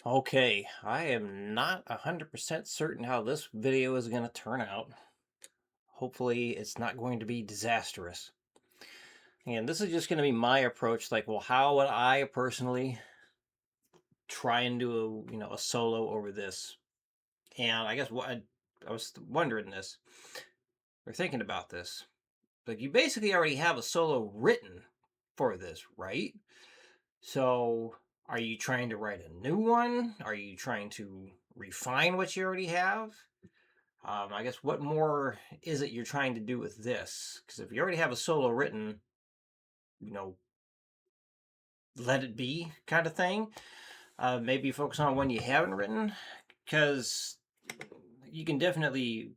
Okay, I am not 100% certain how this video is going to turn out. Hopefully, it's not going to be disastrous. And this is just going to be my approach. Like, well, how would I personally try and do a solo over this? And I guess I was wondering this, or thinking about this. Like, you basically already have a solo written for this, right? So, are you trying to write a new one? Are you trying to refine what you already have? I guess what more is it you're trying to do with this? Because if you already have a solo written, you know, let it be kind of thing. Maybe focus on one you haven't written, because you can definitely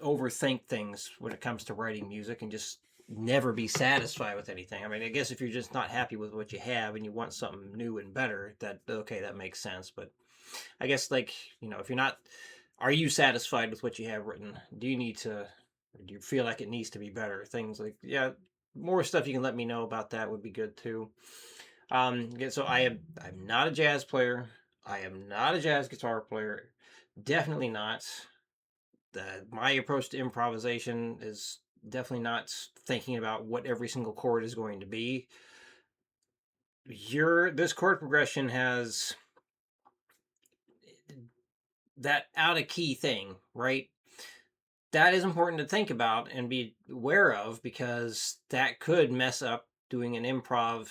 overthink things when it comes to writing music and just never be satisfied with anything. I mean, I guess if you're just not happy with what you have and you want something new and better, that okay, that makes sense. But I guess like, if you're not, are you satisfied with what you have written? Do you need to, or do you feel like it needs to be better? Things like, yeah, more stuff you can let me know about that would be good too. Yeah, so I'm not a jazz player. I am not a jazz guitar player. Definitely not. My approach to improvisation is definitely not thinking about what every single chord is going to be. This chord progression has that out of key thing, right? That is important to think about and be aware of, because that could mess up doing an improv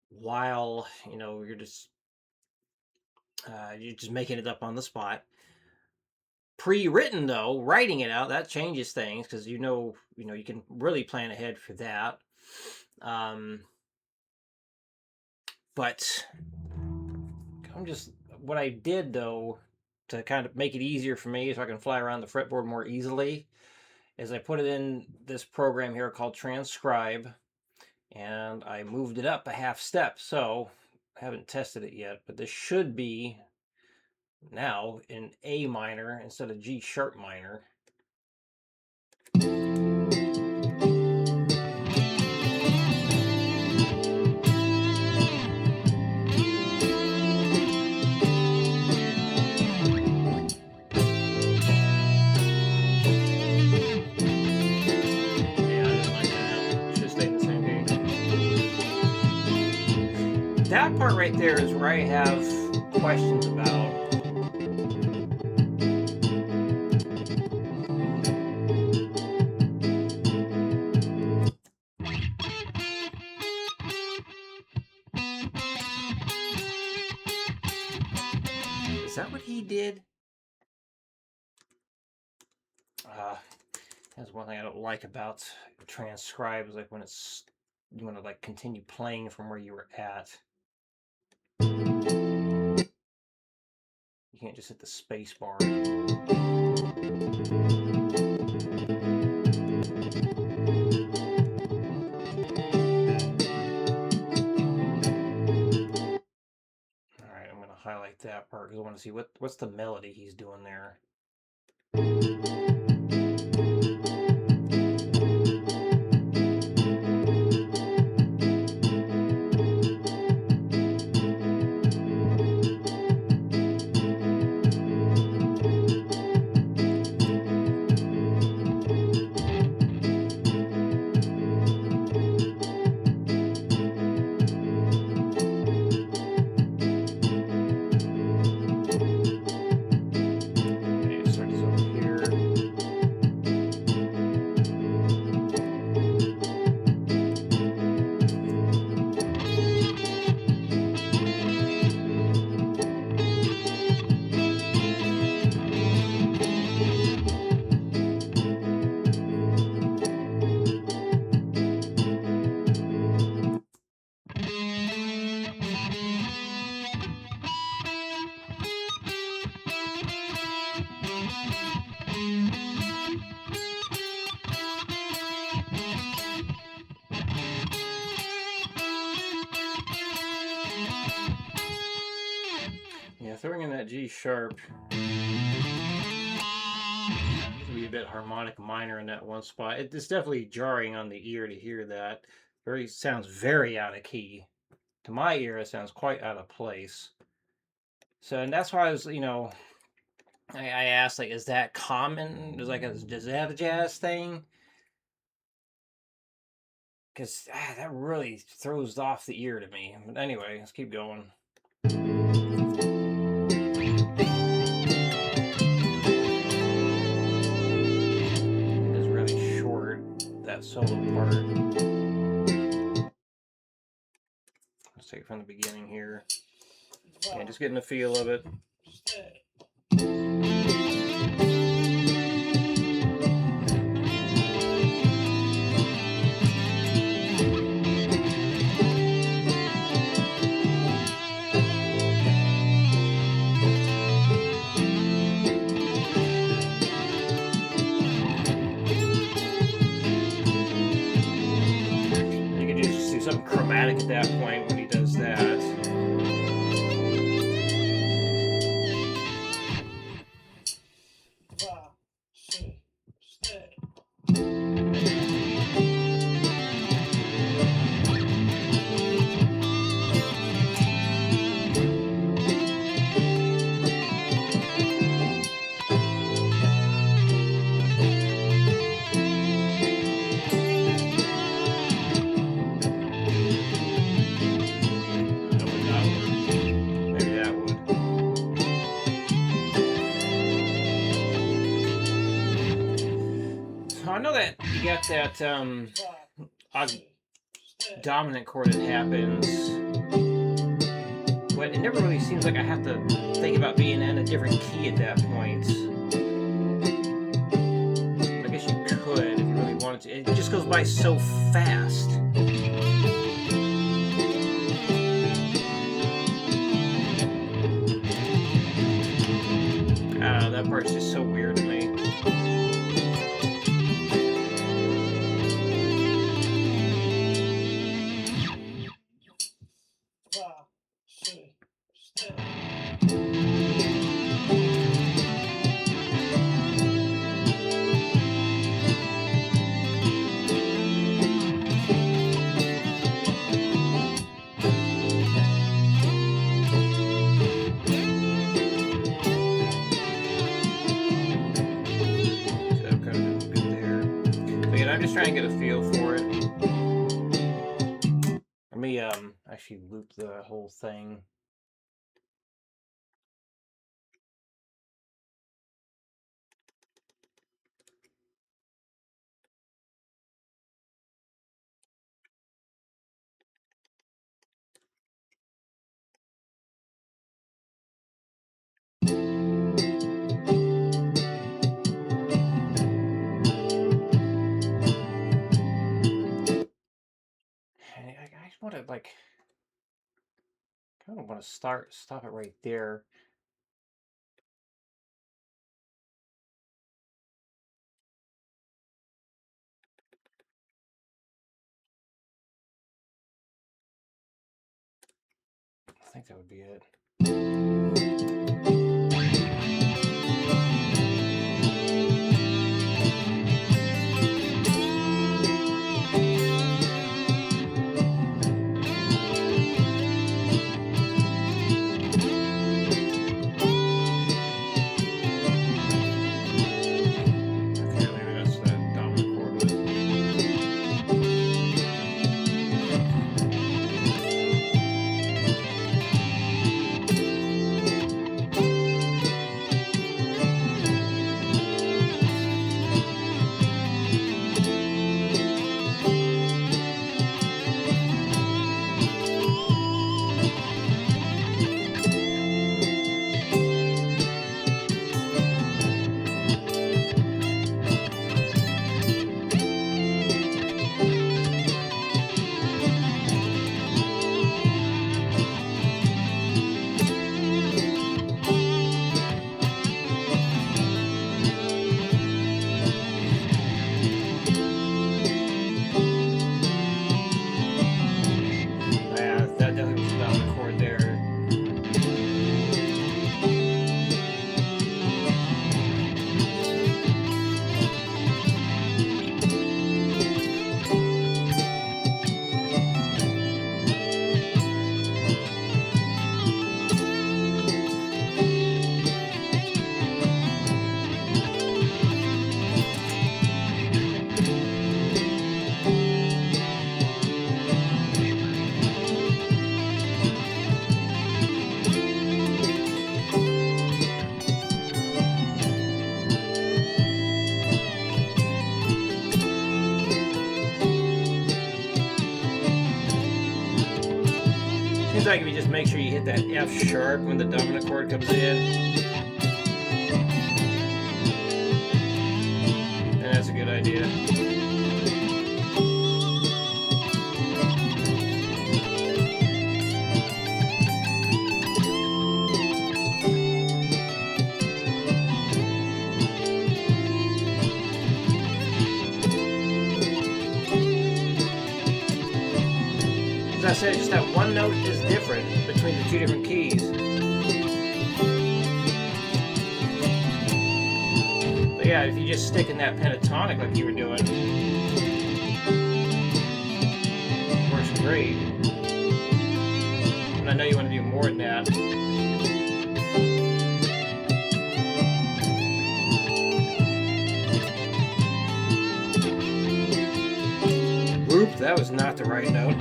while you're just making it up on the spot. Pre-written though, writing it out, that changes things, because you can really plan ahead for that. But I'm just what I did though, to kind of make it easier for me so I can fly around the fretboard more easily, is I put it in this program here called Transcribe, and I moved it up a half step. So I haven't tested it yet, but this should be now in A minor instead of G sharp minor. Yeah, I didn't like that. Should have stayed in the same key. That part right there is where I have questions about. Is that what he did? Uh, that's one thing I don't like about Transcribe, is like when you want to like continue playing from where you were at. You can't just hit the space bar. All right, I'm going to highlight that part because I want to see what's the melody he's doing there. Okay, start this over here. Yeah, throwing in that G sharp. Be a bit harmonic minor in that one spot. It's definitely jarring on the ear to hear that. Sounds very out of key. To my ear, it sounds quite out of place. So, and that's why I was, you know, I asked, like, is that common? Does it have a jazz thing? Because that really throws off the ear to me. But anyway, let's keep going. It is really short, that solo part. Let's take it from the beginning here. Yeah, just getting the feel of it. You can just do something chromatic at that point when he does that. I know that you got that dominant chord that happens, but it never really seems like I have to think about being in a different key at that point. I guess you could if you really wanted to. It just goes by so fast. I don't know, that part's just so weird to me. I'm just trying to get a feel for it. Let me actually loop the whole thing. I just want to kind of want to stop it right there. I think that would be it. make sure you hit that F sharp when the dominant chord comes in. And that's a good idea. As I said, just that one note is different between the two different keys. But yeah, if you just stick in that pentatonic like you were doing, it works great. And I know you want to do more than that. Whoop, that was not the right note.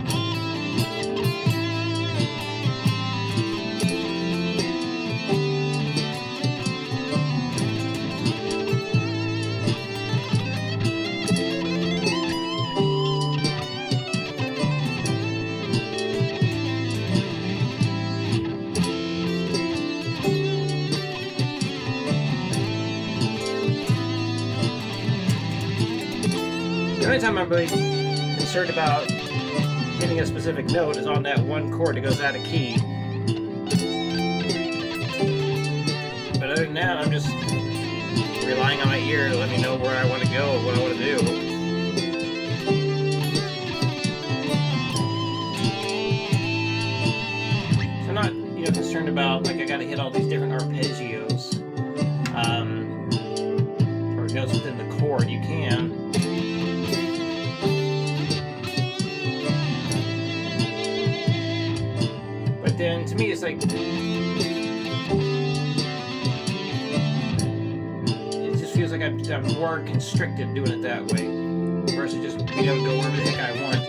The only time I'm really concerned about hitting a specific note is on that one chord that goes out of key. But other than that, I'm just relying on my ear to let me know where I want to go and what I want to do. So I'm not, concerned about like I got to hit all these different arpeggios or notes within the chord. You can. Then to me it's like it just feels like I'm more constricted doing it that way versus just being able to go wherever the heck I want.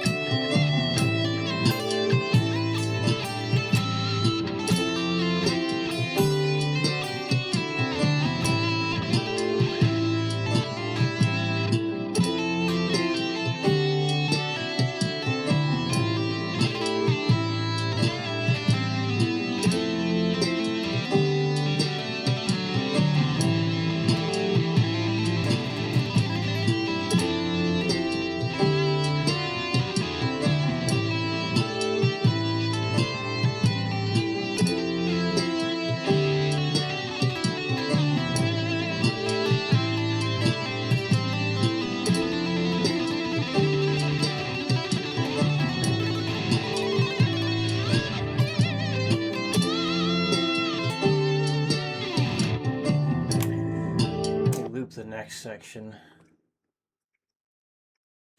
The next section.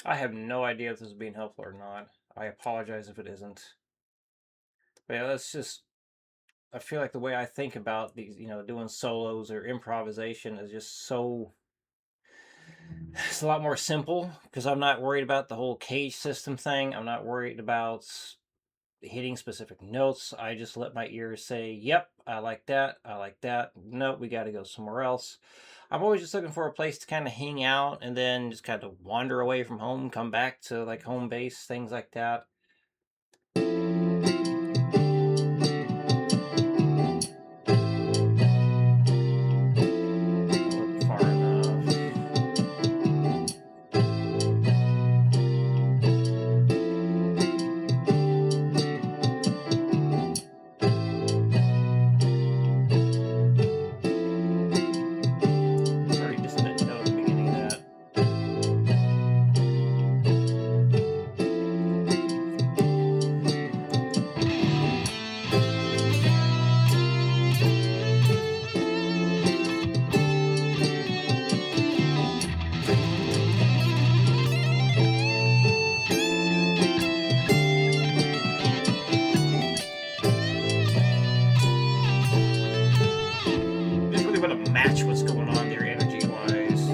I have no idea if this is being helpful or not. I apologize if it isn't. But yeah, that's just, I feel like the way I think about these, doing solos or improvisation is just so, it's a lot more simple because I'm not worried about the whole cage system thing. I'm not worried about hitting specific notes. I just let my ears say, yep, I like that. I like that. Nope, we got to go somewhere else. I'm always just looking for a place to kind of hang out and then just kind of wander away from home, come back to like home base, things like that. Far enough. Match what's going on there energy-wise.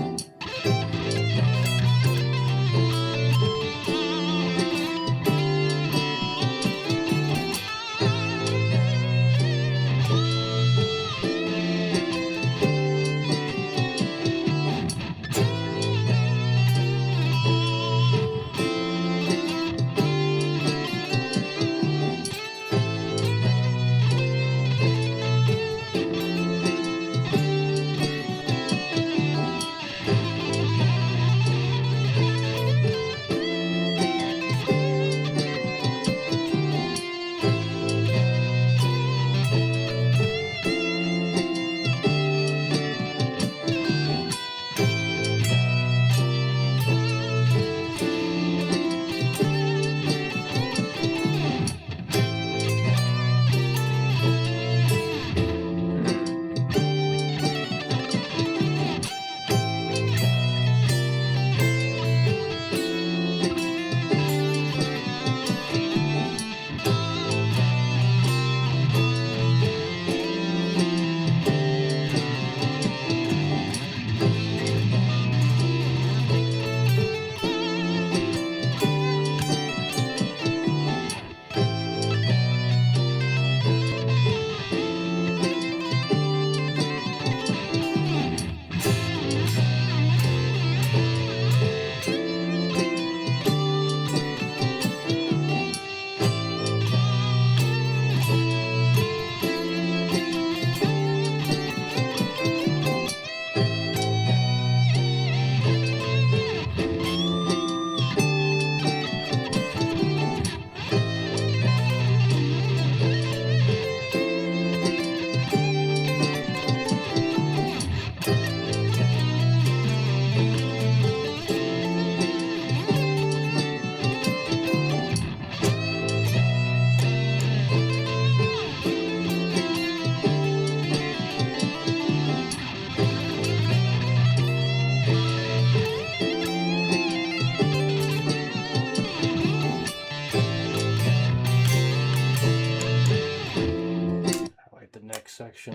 next section.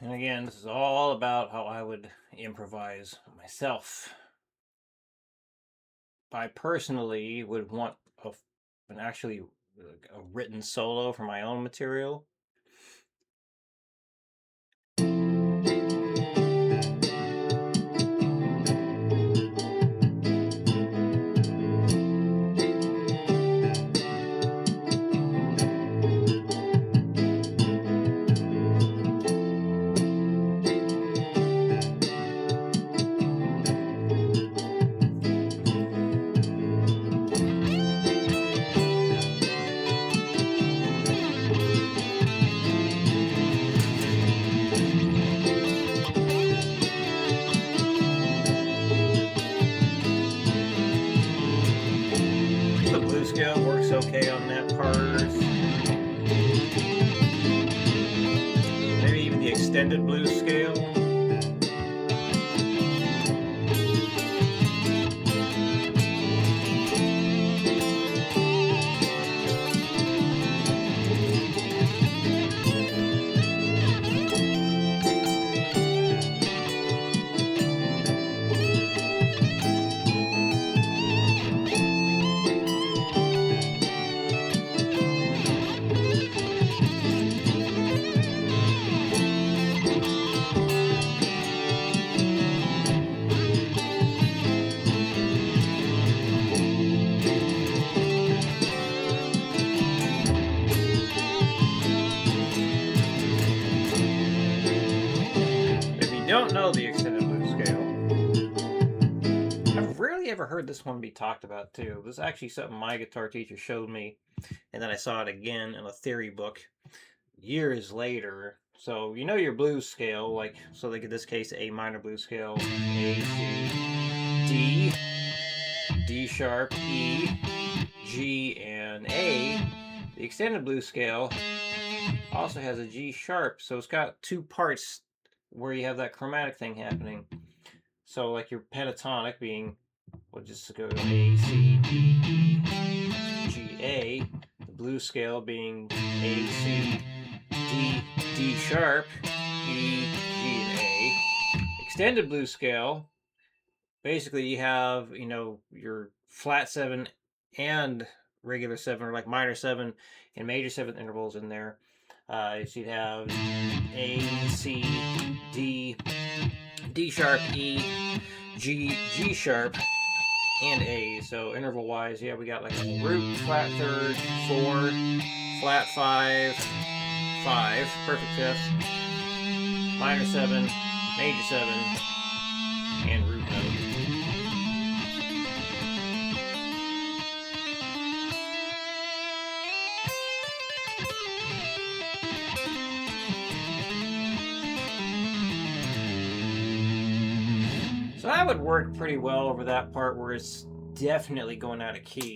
And again, this is all about how I would improvise myself. I personally would want an actually a written solo for my own material. Scale works okay on that part. Maybe even the extended blues scale. Don't know the extended blues scale. I've rarely ever heard this one be talked about too. This is actually something my guitar teacher showed me, and then I saw it again in a theory book years later. So you know your blues scale, like, so like in this case A minor blues scale, A, C, D, D sharp, E, G, and A. The extended blues scale also has a G sharp, so it's got two parts where you have that chromatic thing happening. So like your pentatonic being, we'll just go A, C, D, E, G, A. The blues scale being A, C, D, D sharp, E, G, and A. Extended blues scale, basically you have, you know, your flat 7 and regular 7, or like minor 7 and major 7 intervals in there. So you'd have A, C, D, D sharp, E, G, G sharp, and A. So interval wise, yeah, we got like a root, flat 3rd, 4, flat 5, 5, perfect 5th, minor 7, major 7, and root note. So that would work pretty well over that part where it's definitely going out of key.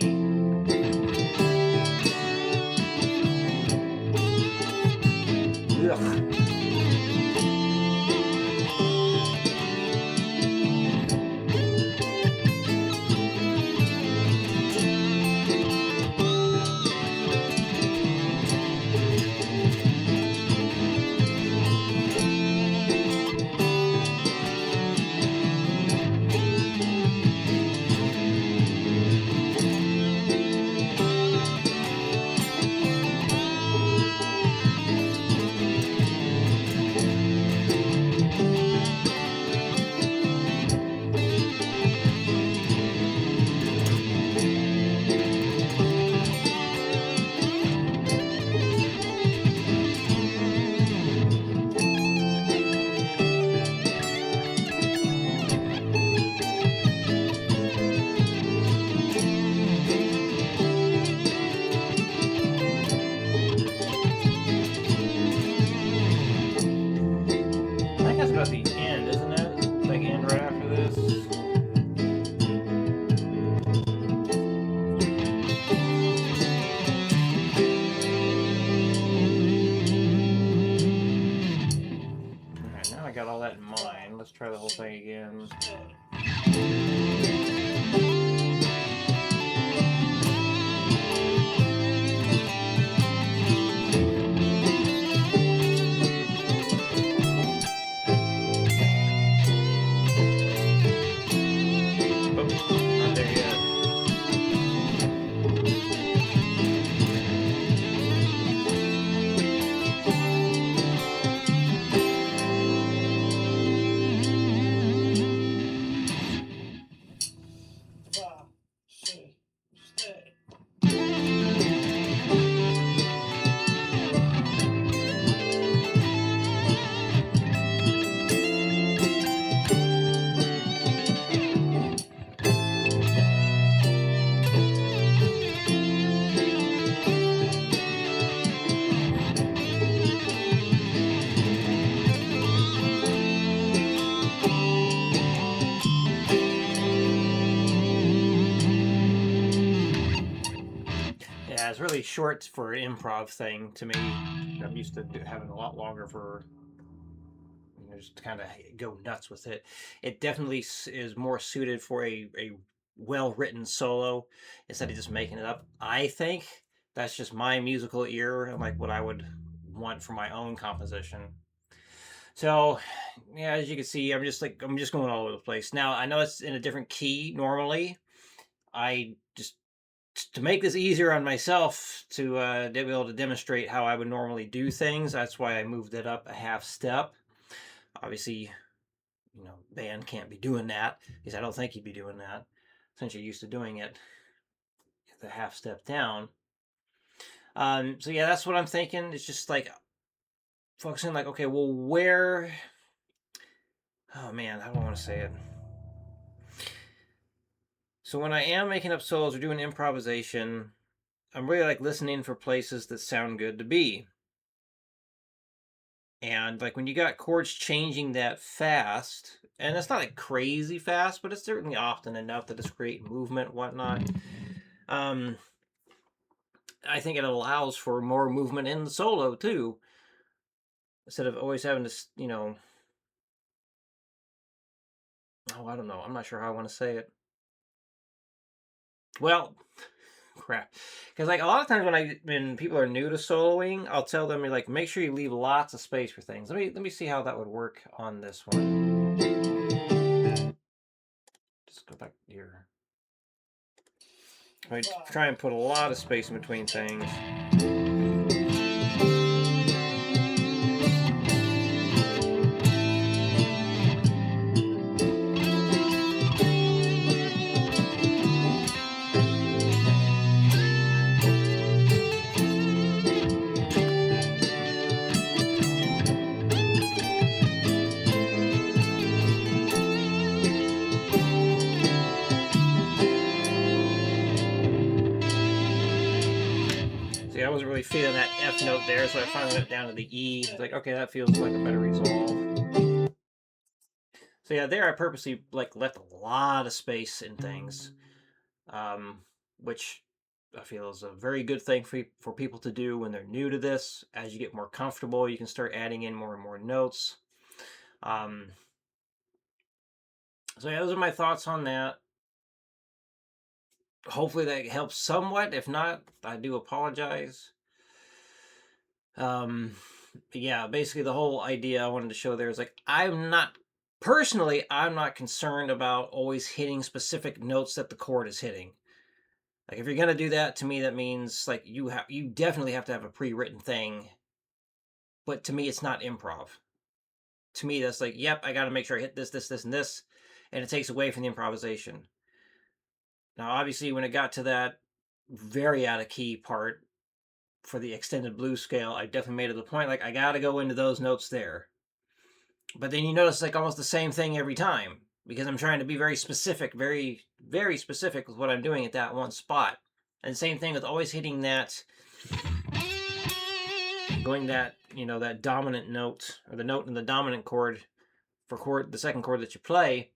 Ugh. it's really short for an improv thing to me. I'm used to having a lot longer for, you know, just kind of go nuts with it. It definitely is more suited for a well-written solo instead of just making it up. I think that's just my musical ear and like what I would want for my own composition. So, yeah, as you can see, I'm just going all over the place. Now, I know it's in a different key normally. I just, to make this easier on myself to be able to demonstrate how I would normally do things, that's why I moved it up a half step. Obviously, you know, band can't be doing that, because I don't think he'd be doing that since you're used to doing it the half step down. So yeah, that's what I'm thinking. It's just like focusing like, okay, well, where, oh man, how do I want to say it? So when I am making up solos or doing improvisation, I'm really like listening for places that sound good to be. And like when you got chords changing that fast, and it's not like crazy fast, but it's certainly often enough that it's creating movement, whatnot. I think it allows for more movement in the solo too, instead of always having to, you know, oh, I don't know. I'm not sure how I want to say it. Well, crap. Because like a lot of times when people are new to soloing, I'll tell them like make sure you leave lots of space for things. Let me see how that would work on this one. Just go back here. I try and put a lot of space in between things. See, I wasn't really feeling that F note there, so I finally went down to the E. It's like, okay, that feels like a better resolve. So yeah, there I purposely like left a lot of space in things, which I feel is a very good thing for people to do when they're new to this. As you get more comfortable, you can start adding in more and more notes. So yeah, those are my thoughts on that. Hopefully that helps somewhat. If not, I do apologize. Yeah, basically the whole idea I wanted to show there is like I'm not concerned about always hitting specific notes that the chord is hitting. Like if you're gonna do that, to me that means like you definitely have to have a pre-written thing. But to me, it's not improv. To me, that's like, yep, I got to make sure I hit this, this, this, and this, and it takes away from the improvisation. Now, obviously, when it got to that very out of key part for the extended blues scale, I definitely made it the point like I got to go into those notes there. But then you notice like almost the same thing every time because I'm trying to be very specific, very, very specific with what I'm doing at that one spot. And same thing with always hitting that, going that, you know, that dominant note or the note in the dominant chord for the second chord that you play,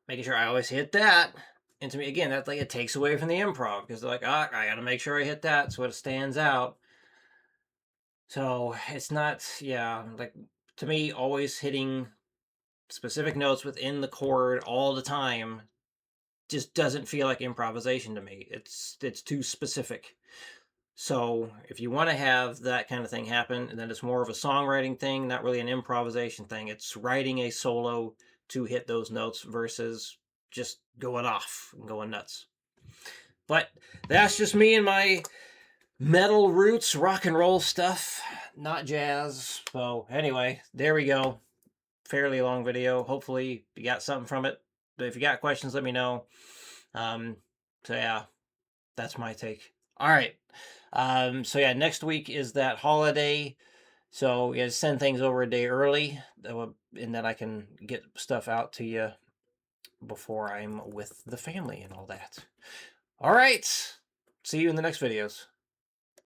making sure I always hit that. And to me, again, that's like it takes away from the improv because they're like, I got to make sure I hit that so it stands out. So it's not, yeah, like to me, always hitting specific notes within the chord all the time just doesn't feel like improvisation to me. It's too specific. So if you want to have that kind of thing happen, then it's more of a songwriting thing, not really an improvisation thing. It's writing a solo to hit those notes versus just going off and going nuts. But that's just me and my metal roots, rock and roll stuff, not jazz. So anyway, there we go. Fairly long video. Hopefully you got something from it. But if you got questions, let me know. So yeah, that's my take. All right. So yeah, next week is that holiday. So yeah, send things over a day early, and that I can get stuff out to you before I'm with the family and all that. All right. See you in the next videos.